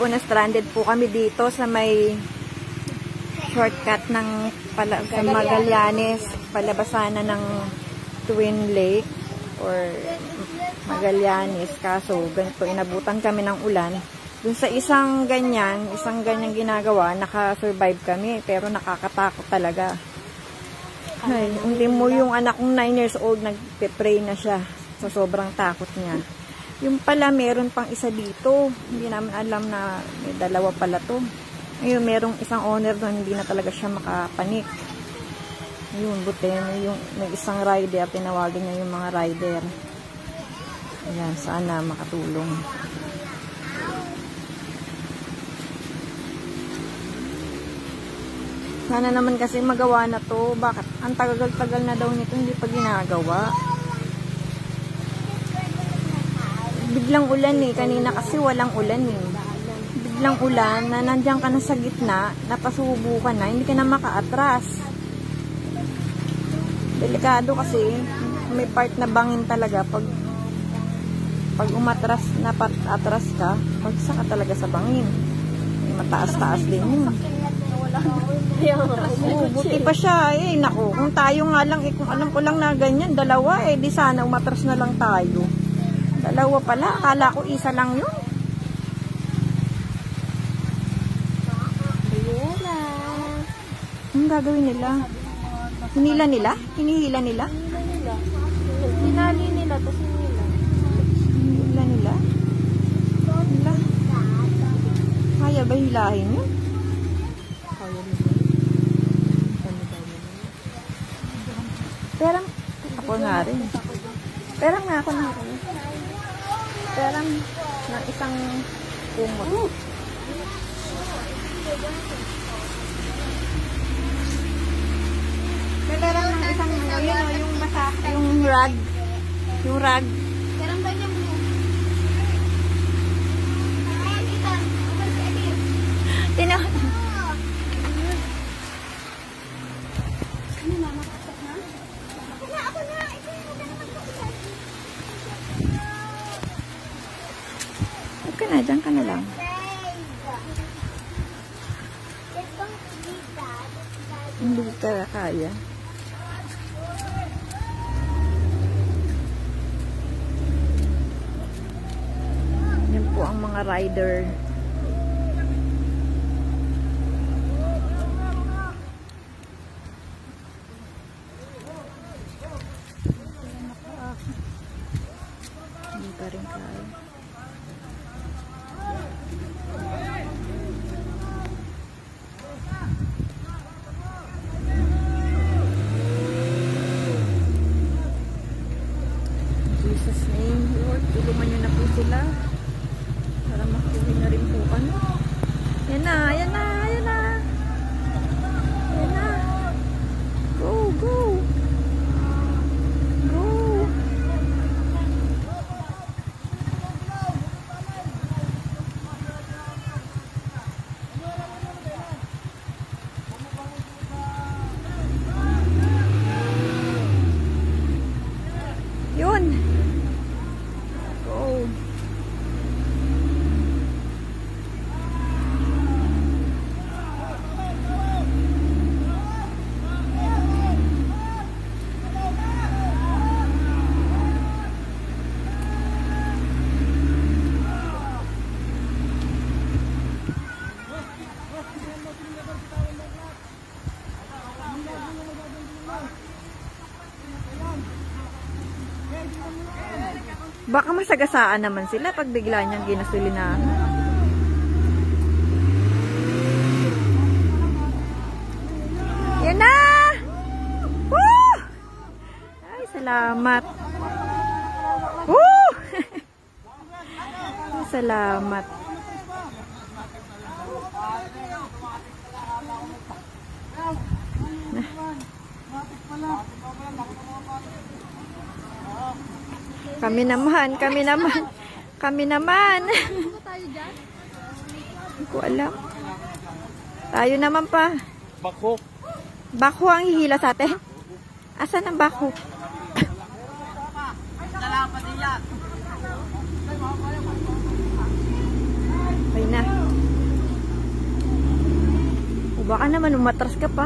po na stranded po kami dito sa may shortcut ng sa Magallanes, palabasan na ng Twin Lake or Magallanes. Kaso ganito, inabutan kami ng ulan. Dun sa isang ganyan ginagawa, naka-survive kami, pero nakakatakot talaga. Ay, hindi mo yung anak kong 9 years old, nagpe-pray na siya sa sobrang takot niya. Yung pala, meron pang isa dito. Hindi naman alam na may dalawa pala to. Ayun, merong isang owner doon, hindi na talaga siya makapanik. Ayun, buti, may isang rider, tinawagin niya yung mga rider. Ayan, sana makatulong. Sana naman kasi magawa na to. Bakit? Ang tagal-tagal na daw nito, hindi pa ginagawa. Biglang ulan eh. Kanina kasi walang ulan eh. Biglang ulan na nandiyan ka na sa gitna, napasubo ka na, hindi ka na maka-atras. Delikado kasi, may part na bangin talaga. Pag umatras, napatras ka, magsa ka talaga sa bangin. Mataas-taas din yun. Buti pa siya eh. Naku, kung tayo nga lang kung alam ko lang na ganyan, dalawa di sana umatras na lang tayo. Dalawa pala, akala ko isa lang yun. Anong gagawin nila? Hinila nila? Hinihila nila? Hinali nila, tapos hinila. Hinila nila? Hila. Kaya ba hilahin yun? Perang, ako nga rin. Perang na ako na ako. Perang na isang kumot. Perang na isang yung basa, yung rag. Yung rag. Perang ba niya mo? Tinaw. Diyan ka na lang. Hindi ka kaya. Yan po ang mga rider. Hindi pa rin kaya. Jesus name, Lord, tulungan niyo na po sila para makuwi na rin po kami. Yan na, yan na, yan na. Yan na. Go, go. Go. Yun. Go. Baka masagasaan naman sila pag bigla niyang ginasolinahan. Yan na! Woo! Ay, salamat. Woo! Salamat. Kami naman, kami naman. Kami naman. Hindi ko alam. Tayo naman pa. Bako. Bako ang hihila sa atin. Asan ang bako? Ay na. Baka naman umatras ka pa.